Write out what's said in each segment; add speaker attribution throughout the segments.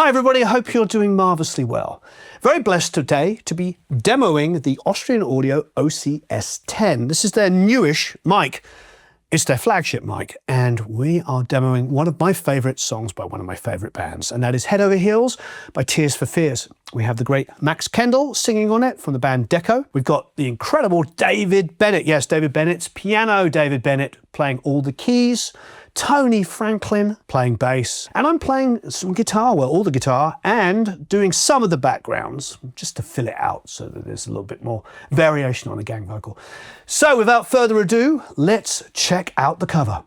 Speaker 1: Hi everybody, I hope you're doing marvellously well. Very blessed today to be demoing the Austrian Audio S10. This is their newish mic. It's their flagship mic, and we are demoing one of my favourite songs by one of my favourite bands, and that is Head Over Heels by Tears for Fears. We have the great Max Kendall singing on it from the band Deco. We've got the incredible David Bennett. Yes, David Bennett's piano, David Bennett playing all the keys. Tony Franklin playing bass, and I'm playing some guitar, well, all the guitar, and doing some of the backgrounds just to fill it out so that there's a little bit more variation on the gang vocal. So without further ado, let's check out the cover.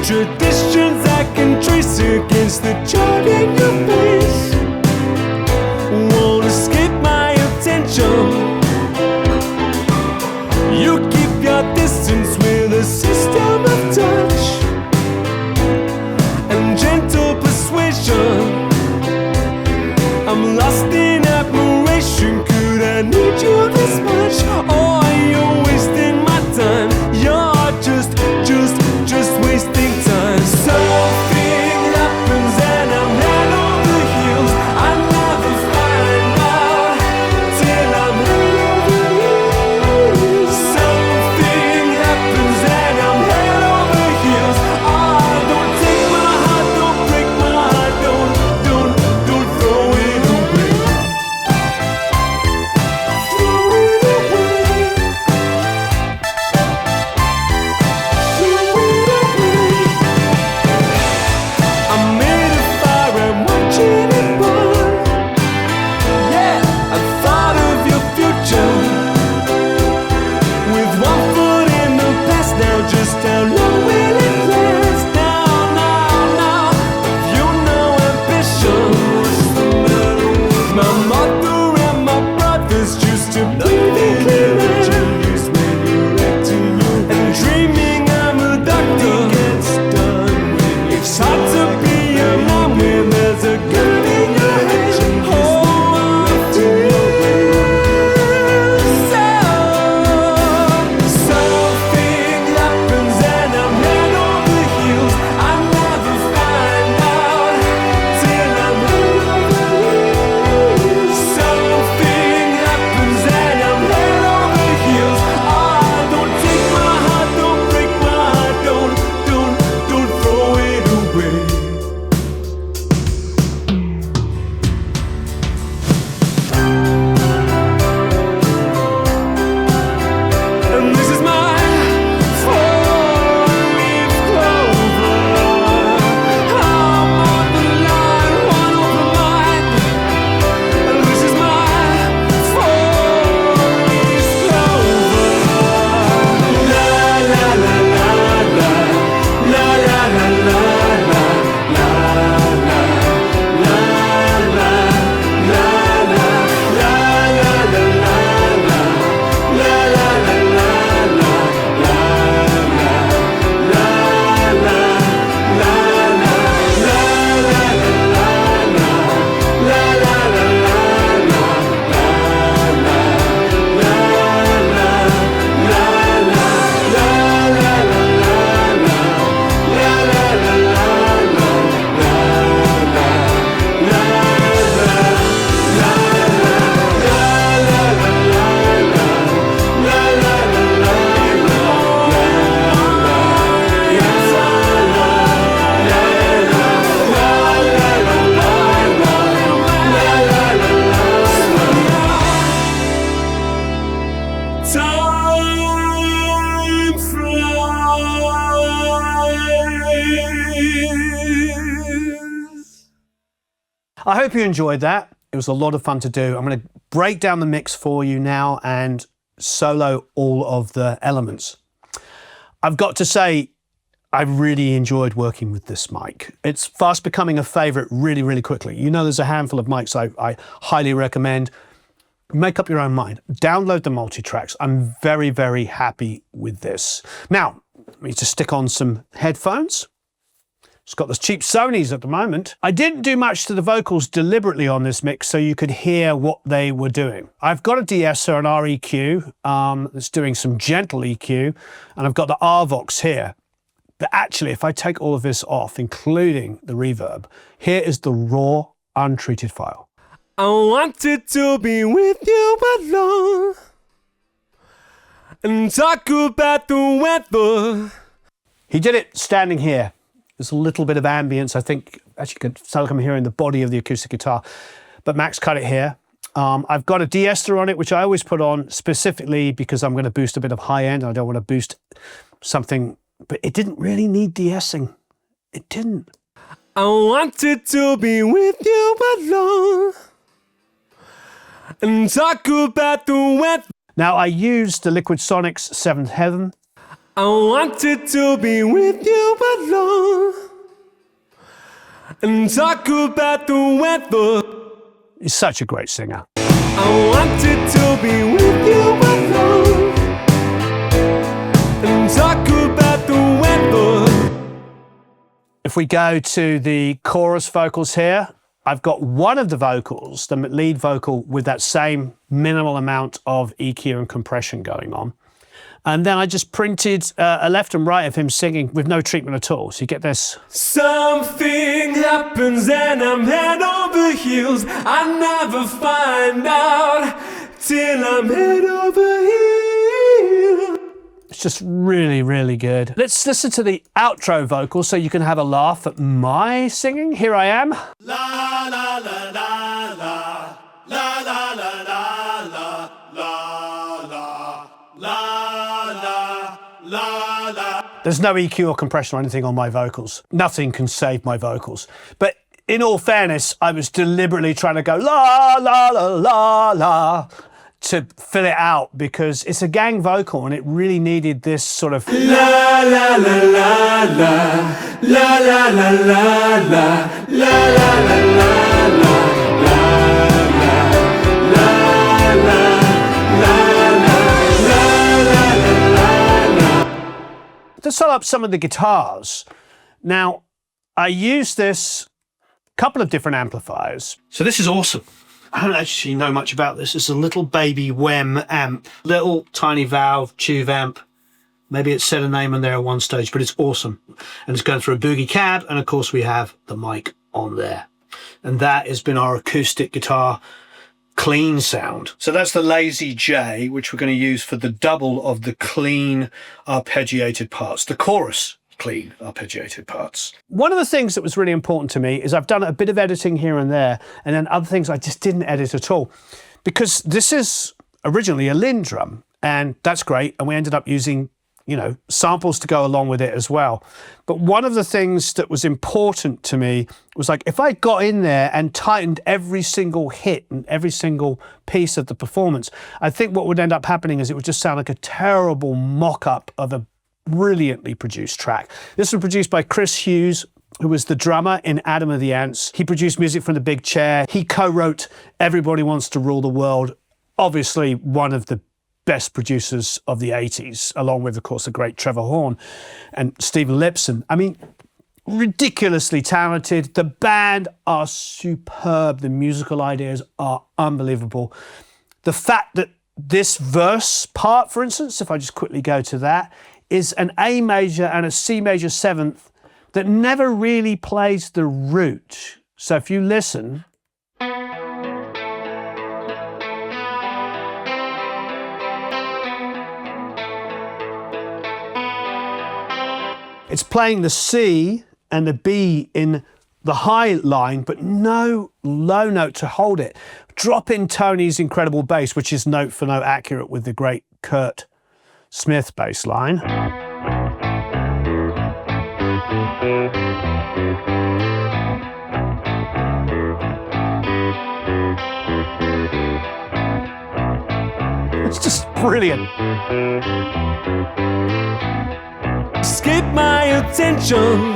Speaker 2: Traditions I can trace against the chart in your face won't escape my attention. You keep your distance with a system of touch and gentle persuasion. I'm lost in admiration. Could I need you this much? Or are you wasting my time? You're just wasting time. Something happens and I'm head over heels. I never find out till I'm head over heels. Something happens and I'm head over heels. Oh, don't take my heart, don't break my heart, don't throw it away. Throw it away.
Speaker 1: I hope you enjoyed that. It was a lot of fun to do. I'm going to break down the mix for you now and solo all of the elements. I've got to say, I really enjoyed working with this mic. It's fast becoming a favorite really, really quickly. You know, there's a handful of mics I highly recommend. Make up your own mind. Download the multi-tracks. I'm very, very happy with this. Now, let me just stick on some headphones. It's got those cheap Sonys at the moment. I didn't do much to the vocals deliberately on this mix so you could hear what they were doing. I've got a de-esser, an REQ, that's doing some gentle EQ, and I've got the RVox here. But actually, if I take all of this off, including the reverb, here is the raw, untreated file.
Speaker 2: I wanted to be with you alone and talk about the weather.
Speaker 1: He did it standing here. There's a little bit of ambience, I think. Actually, you could sound like I'm hearing the body of the acoustic guitar. But Max cut it here. I've got a de-ester on it, which I always put on specifically because I'm going to boost a bit of high end. I don't want to boost something, but it didn't really need de-essing. It didn't.
Speaker 2: I wanted to be with you alone and talk about the weather.
Speaker 1: Now, I used the Liquid Sonics 7th Heaven.
Speaker 2: I wanted to be with you alone and talk about the weather.
Speaker 1: He's such a great singer.
Speaker 2: I wanted to be with you alone and talk about the weather.
Speaker 1: If we go to the chorus vocals here, I've got one of the vocals, the lead vocal, with that same minimal amount of EQ and compression going on. And then I just printed a left and right of him singing with no treatment at all. So you get this.
Speaker 2: Something happens and I'm head over heels. I never find out till I'm head over heels.
Speaker 1: It's just really, really good. Let's listen to the outro vocal so you can have a laugh at my singing. Here I am.
Speaker 3: La la la la la la la la la la la la la la.
Speaker 1: There's no EQ or compression or anything on my vocals. Nothing can save my vocals. But in all fairness, I was deliberately trying to go la la la la la to fill it out because it's a gang vocal and it really needed this sort of
Speaker 2: La la la la la la la la la la la la la la.
Speaker 1: to sell up some of the guitars. Now, I use this couple of different amplifiers. So this is awesome. I don't actually know much about this. It's a little baby WEM amp, little tiny valve tube amp. Maybe it said a name on there at one stage, but it's awesome. And it's going through a boogie cab. And of course we have the mic on there. And that has been our acoustic guitar clean sound. So that's the Lazy J, which we're going to use for the double of the clean arpeggiated parts, the chorus clean arpeggiated parts. One of the things that was really important to me is I've done a bit of editing here and there, and then other things I just didn't edit at all, because this is originally a Linn drum, and that's great. And we ended up using, you know, samples to go along with it as well. But one of the things that was important to me was, like, if I got in there and tightened every single hit and every single piece of the performance, I think what would end up happening is it would just sound like a terrible mock-up of a brilliantly produced track. This was produced by Chris Hughes, who was the drummer in Adam of the Ants. He produced music from The Big Chair. He co-wrote Everybody Wants to Rule the World, obviously one of the best producers of the 80s, along with, of course, the great Trevor Horn and Stephen Lipson. I mean, ridiculously talented. The band are superb. The musical ideas are unbelievable. The fact that this verse part, for instance, if I just quickly go to that, is an A major and a C major seventh that never really plays the root. So if you listen, it's playing the C and the B in the high line, but no low note to hold it. Drop in Tony's incredible bass, which is note for note accurate with the great Kurt Smith bass line. It's just brilliant.
Speaker 2: Escape my attention.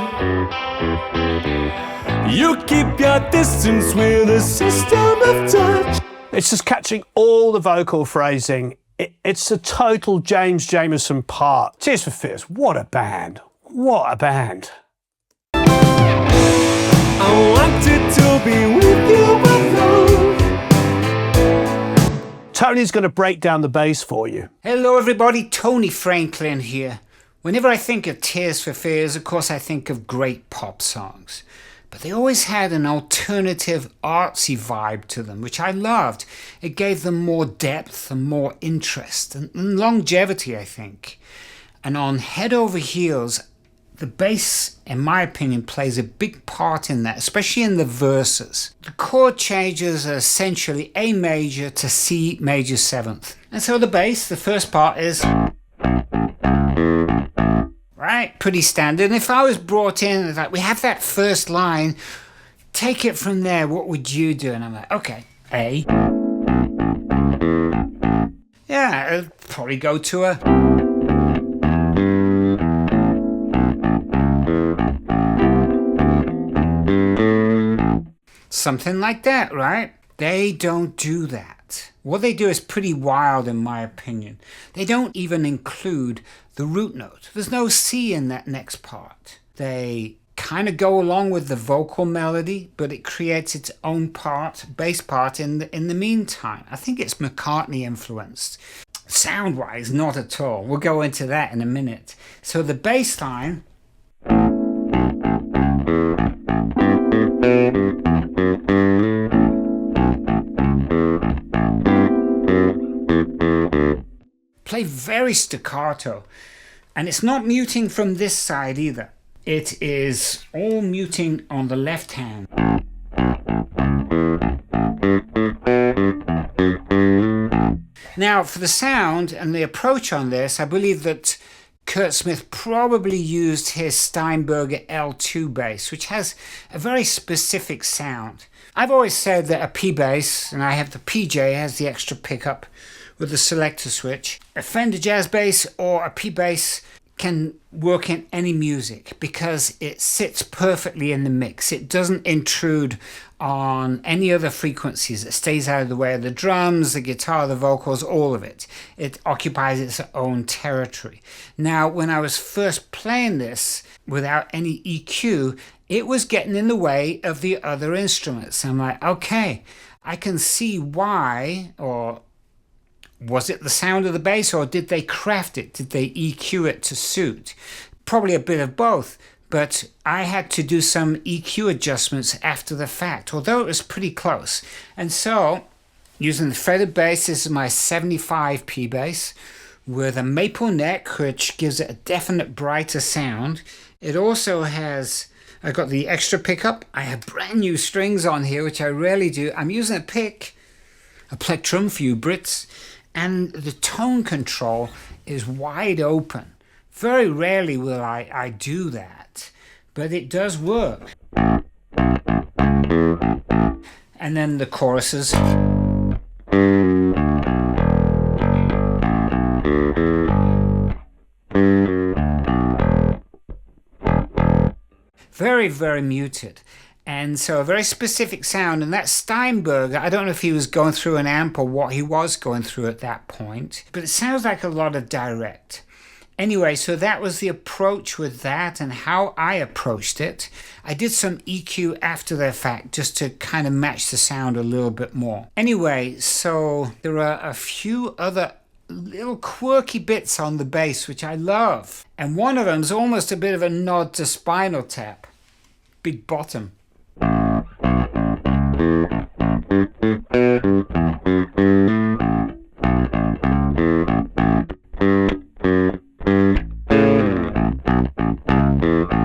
Speaker 2: You keep your distance with a system of touch.
Speaker 1: It's just catching all the vocal phrasing. It's a total James Jamerson part. Tears for Fears, what a band. What a band.
Speaker 2: I wanted to be with you alone.
Speaker 1: Tony's going to break down the bass for you.
Speaker 4: Hello everybody, Tony Franklin here. Whenever I think of Tears for Fears, of course I think of great pop songs. But they always had an alternative artsy vibe to them, which I loved. It gave them more depth and more interest and longevity, I think. And on Head Over Heels, the bass, in my opinion, plays a big part in that, especially in the verses. The chord changes are essentially A major to C major 7th. And so the bass, the first part is... right, pretty standard. And if I was brought in, like, we have that first line, take it from there, what would you do? And I'm like, okay, A. Yeah, I'd probably go to a... something like that, right? They don't do that. What they do is pretty wild, in my opinion. They don't even include the root note. There's no C in that next part. They kind of go along with the vocal melody, but it creates its own part, bass part in the meantime. I think it's McCartney influenced. Sound-wise, not at all. We'll go into that in a minute. So the bass line... play very staccato, and it's not muting from this side either. It is all muting on the left hand. Now for the sound and the approach on this, I believe that Kurt Smith probably used his Steinberger L2 bass, which has a very specific sound. I've always said that a P bass, and I have the PJ, has the extra pickup with the selector switch. A Fender Jazz bass or a P bass can work in any music because it sits perfectly in the mix. It doesn't intrude on any other frequencies. It stays out of the way of the drums, the guitar, the vocals, all of it. It occupies its own territory. Now, when I was first playing this without any EQ, it was getting in the way of the other instruments. I'm like, okay, I can see why, or was it the sound of the bass, or did they craft it? Did they EQ it to suit? Probably a bit of both, but I had to do some EQ adjustments after the fact, although it was pretty close. And so, using the fretted bass, this is my 75 P bass, with a maple neck, which gives it a definite brighter sound. It also has, I got the extra pickup. I have brand new strings on here, which I rarely do. I'm using a pick, a plectrum for you Brits, and the tone control is wide open. Very rarely will I do that, but it does work. And then the choruses. Very, very muted. And so a very specific sound, and that Steinberger, I don't know if he was going through an amp or what he was going through at that point, but it sounds like a lot of direct. Anyway, so that was the approach with that and how I approached it. I did some EQ after the fact just to kind of match the sound a little bit more. Anyway, so there are a few other little quirky bits on the bass which I love. And one of them is almost a bit of a nod to Spinal Tap. Big bottom.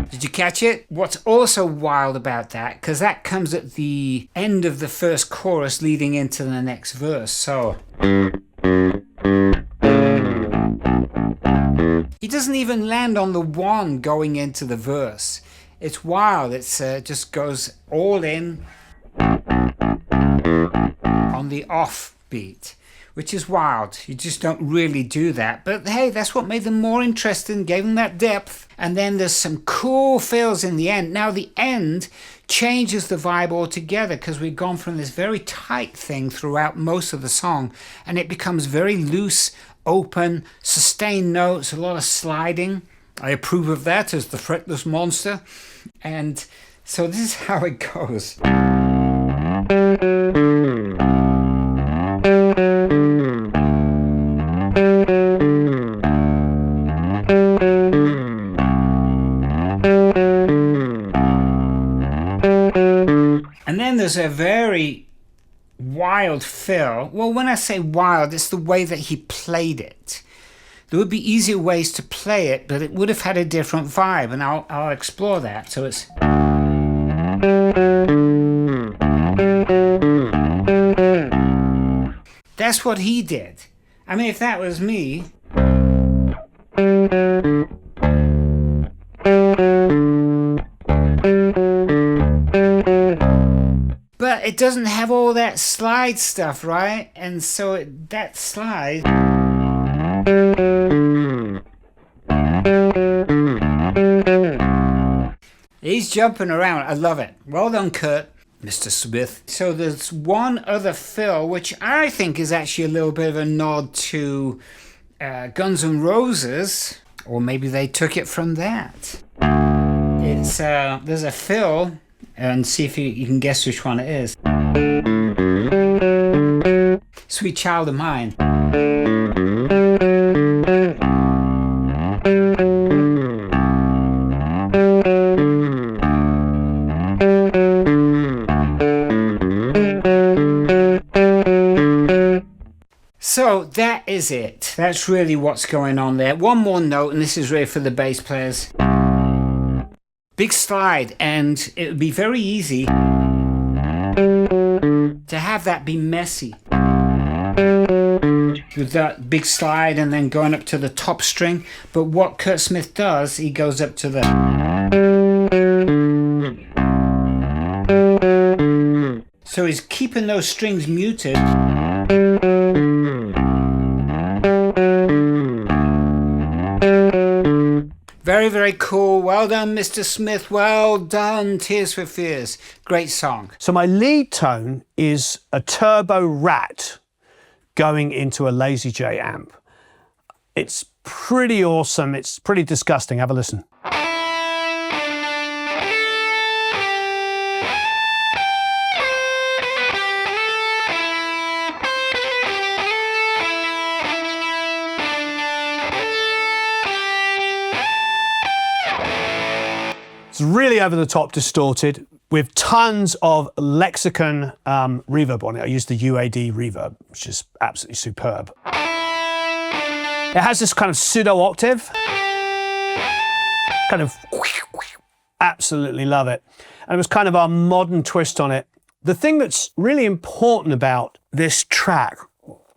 Speaker 4: Did you catch it? What's also wild about that, because that comes at the end of the first chorus leading into the next verse, so... he doesn't even land on the one going into the verse. It's wild. It's just goes all in on the off beat, which is wild. You just don't really do that. But hey, that's what made them more interesting, gave them that depth. And then there's some cool fills in the end. Now the end changes the vibe altogether because we've gone from this very tight thing throughout most of the song, and it becomes very loose, open, sustained notes, a lot of sliding. I approve of that as the fretless monster. And so this is how it goes. And then there's a very wild fill. Well, when I say wild, it's the way that he played it. There would be easier ways to play it, but it would have had a different vibe, and I'll explore that. So it's... That's what he did. I mean, if that was me... But it doesn't have all that slide stuff, right? And so that slide... He's jumping around. I love it. Well done, Kurt, Mr. Smith. So there's one other fill, which I think is actually a little bit of a nod to Guns N' Roses, or maybe they took it from that. It's there's a fill, and see if you can guess which one it is. Sweet Child of Mine. So that is it. That's really what's going on there. One more note, and this is really for the bass players. Big slide, and it would be very easy to have that be messy. With that big slide and then going up to the top string. But what Kurt Smith does, he goes up to the... So he's keeping those strings muted. Very, very cool. Well done, Mr. Smith. Well done, Tears for Fears. Great song.
Speaker 1: So my lead tone is a turbo rat going into a Lazy J amp. It's pretty awesome. It's pretty disgusting. Have a listen. It's really over the top distorted with tons of Lexicon reverb on it. I used the UAD reverb, which is absolutely superb. It has this kind of pseudo octave. Kind of, absolutely love it. And it was kind of our modern twist on it. The thing that's really important about this track,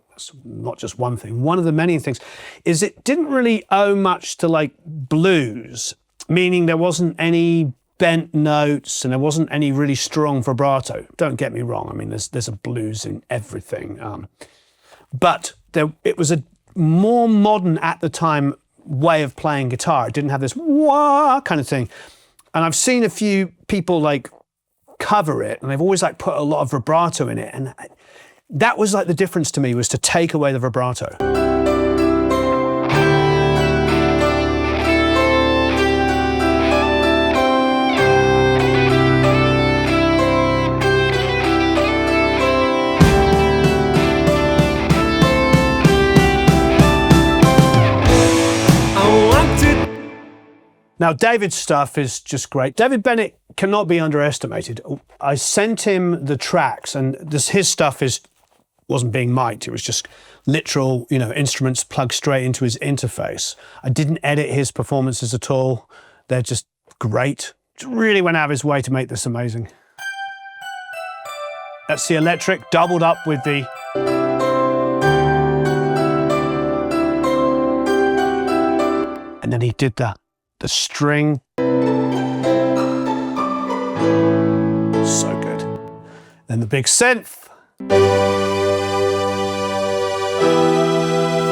Speaker 1: that's not just one thing, one of the many things, is it didn't really owe much to like blues. Meaning there wasn't any bent notes and there wasn't any really strong vibrato. Don't get me wrong. I mean, there's a blues in everything. But it was a more modern at the time way of playing guitar. It didn't have this wah kind of thing. And I've seen a few people like cover it and they've always like put a lot of vibrato in it. And that was like the difference to me, was to take away the vibrato. Now, David's stuff is just great. David Bennett cannot be underestimated. I sent him the tracks, and his stuff wasn't being mic'd. It was just literal, instruments plugged straight into his interface. I didn't edit his performances at all. They're just great. Just really went out of his way to make this amazing. That's the electric doubled up with the... And then he did the string. So good. Then the big synth.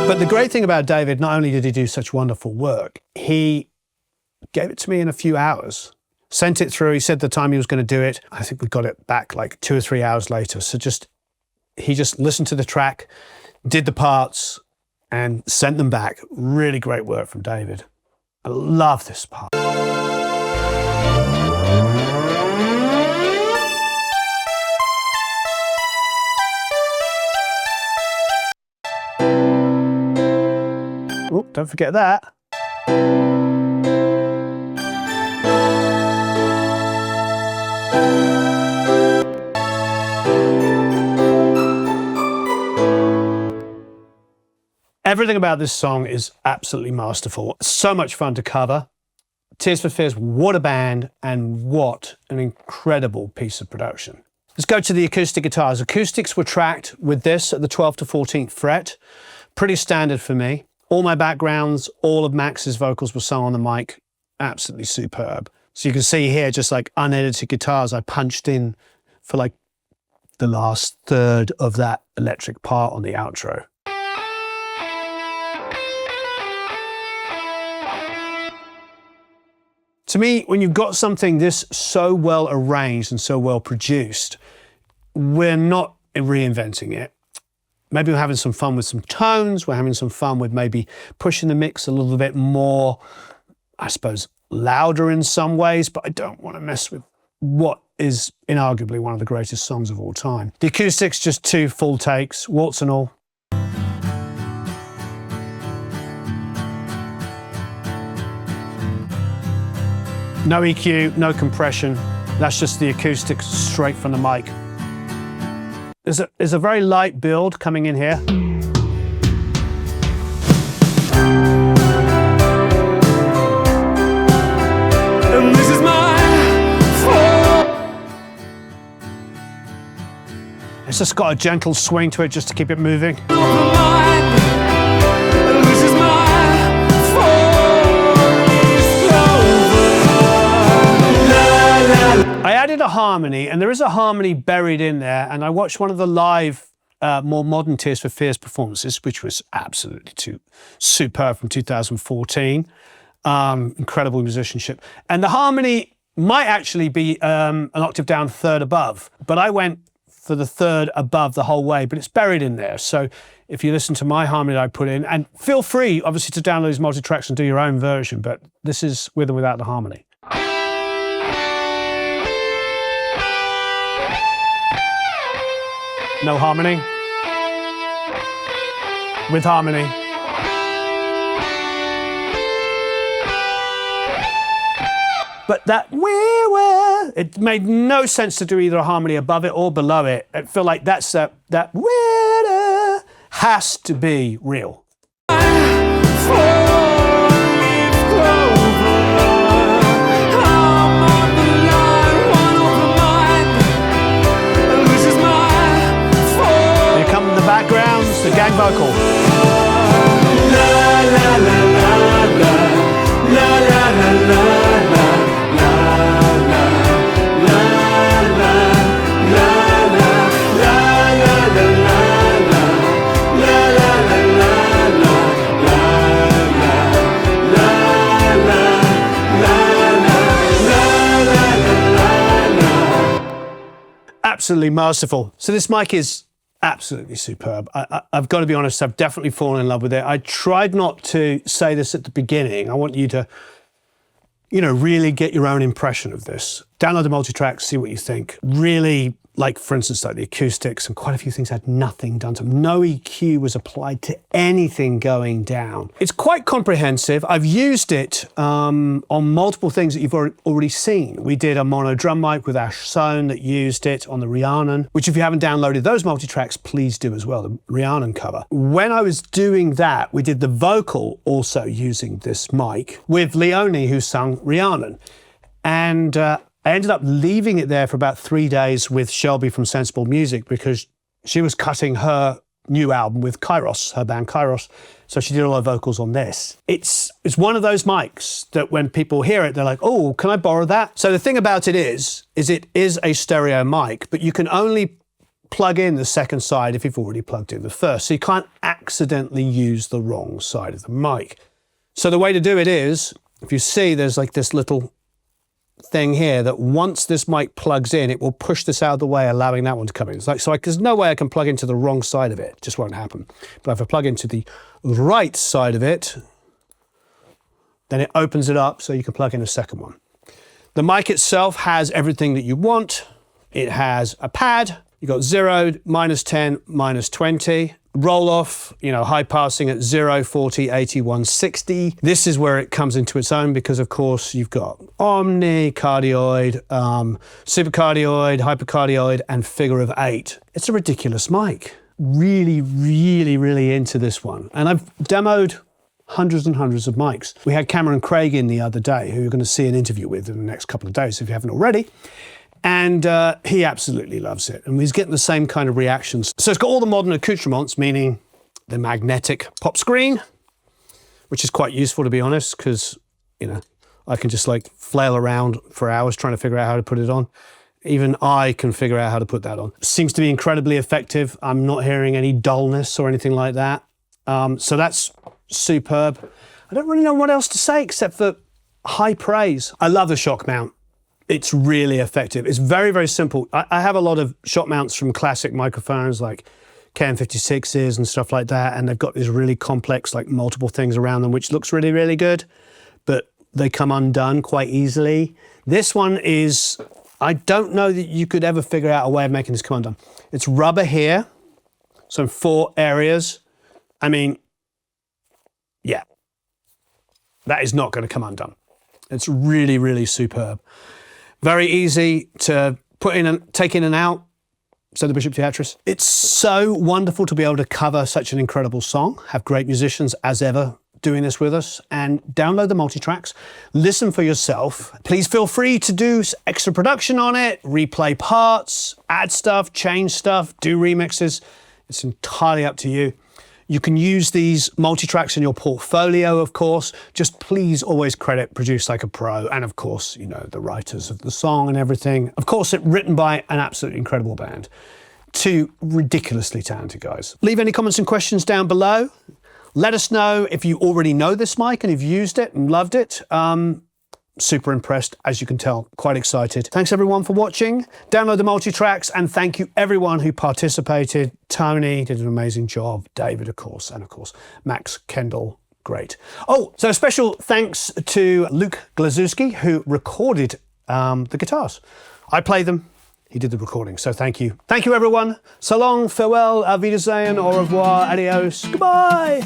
Speaker 1: But the great thing about David, not only did he do such wonderful work, he gave it to me in a few hours, sent it through. He said the time he was going to do it. I think we got it back like 2 or 3 hours later. So he just listened to the track, did the parts, and sent them back. Really great work from David. I love this part. Oh, don't forget that. Everything about this song is absolutely masterful. So much fun to cover. Tears for Fears, what a band, and what an incredible piece of production. Let's go to the acoustic guitars. Acoustics were tracked with this at the 12th to 14th fret. Pretty standard for me. All my backgrounds, all of Max's vocals were sung on the mic. Absolutely superb. So you can see here, just like unedited guitars, I punched in for like the last third of that electric part on the outro. To me, when you've got something this so well arranged and so well produced, we're not reinventing it. Maybe we're having some fun with some tones, we're having some fun with maybe pushing the mix a little bit more, I suppose, louder in some ways, but I don't want to mess with what is inarguably one of the greatest songs of all time. The acoustics, just 2 full takes, waltz and all. No EQ, no compression. That's just the acoustics straight from the mic. There's a very light build coming in here.
Speaker 2: And this is my fault.
Speaker 1: It's just got a gentle swing to it just to keep it moving.
Speaker 2: And this is my fault.
Speaker 1: I added a harmony, and there is a harmony buried in there, and I watched one of the live, more modern Tears for Fears performances, which was absolutely superb from 2014. Incredible musicianship. And the harmony might actually be an octave down, third above, but I went for the third above the whole way, but it's buried in there. So if you listen to my harmony that I put in, and feel free, obviously, to download these multi-tracks and do your own version, but this is with and without the harmony. No harmony. With harmony. But that it made no sense to do either a harmony above it or below it. I feel like that has to be real. Backgrounds, the gang vocal.
Speaker 2: La la la la la la la la la
Speaker 1: Absolutely masterful. So this mic is absolutely superb. I've got to be honest, I've definitely fallen in love with it. I tried not to say this at the beginning. I want you to, really get your own impression of this. Download the multi-tracks, see what you think. Really, like for instance, like the acoustics, and quite a few things had nothing done to them. No EQ was applied to anything going down. It's quite comprehensive. I've used it on multiple things that you've already seen. We did a mono drum mic with S10 that used it on the Rhiannon, which if you haven't downloaded those multi-tracks, please do as well, the Rhiannon cover. When I was doing that, we did the vocal also using this mic with Leonie, who sung Rhiannon. And I ended up leaving it there for about 3 days with Shelby from Sensible Music because she was cutting her new album with Kairos, her band Kairos. So she did all her vocals on this. It's one of those mics that when people hear it, they're like, oh, can I borrow that? So the thing about it is it is a stereo mic, but you can only plug in the second side if you've already plugged in the first. So you can't accidentally use the wrong side of the mic. So the way to do it is, if you see there's like this little thing here that once this mic plugs in, it will push this out of the way, allowing that one to come in. It's like, so there's no way I can plug into the wrong side of it. It just won't happen. But if I plug into the right side of it, then it opens it up so you can plug in a second one. The mic itself has everything that you want. It has a pad. You've got 0, -10, -20. Roll off, you know, high passing at 0, 40, 80, 160. This is where it comes into its own because, of course, you've got omni, cardioid, supercardioid, hypercardioid, and figure of 8. It's a ridiculous mic. Really, really, really into this one. And I've demoed hundreds and hundreds of mics. We had Cameron Craig in the other day, who you're going to see an interview with in the next couple of days if you haven't already. And he absolutely loves it. And he's getting the same kind of reactions. So it's got all the modern accoutrements, meaning the magnetic pop screen, which is quite useful, to be honest, because, you know, I can just like flail around for hours trying to figure out how to put it on. Even I can figure out how to put that on. Seems to be incredibly effective. I'm not hearing any dullness or anything like that. So that's superb. I don't really know what else to say except for high praise. I love the shock mount. It's really effective. It's very, very simple. I have a lot of shock mounts from classic microphones like KM56s and stuff like that, and they've got these really complex, like multiple things around them, which looks really, really good, but they come undone quite easily. This one is, I don't know that you could ever figure out a way of making this come undone. It's rubber here, so 4 areas. I mean, yeah, that is not going to come undone. It's really, really superb. Very easy to put in and take in and out. So the Bishop Theatris. It's so wonderful to be able to cover such an incredible song, have great musicians as ever doing this with us, and download the multi-tracks, listen for yourself. Please feel free to do extra production on it, replay parts, add stuff, change stuff, do remixes. It's entirely up to you. You can use these multi-tracks in your portfolio, of course. Just please always credit Produce Like a Pro and, of course, you know, the writers of the song and everything. Of course, it's written by an absolutely incredible band. 2 ridiculously talented guys. Leave any comments and questions down below. Let us know if you already know this mic and have used it and loved it. Super impressed, as you can tell, quite excited. Thanks everyone for watching. Download the multi-tracks, and thank you everyone who participated. Tony did an amazing job, David, of course, and of course, Max, Kendall, great. Oh, so a special thanks to Luke Glazewski, who recorded the guitars. I played them, he did the recording, so thank you. Thank you everyone. So long, farewell, auf Wiedersehen, au revoir, adios, goodbye.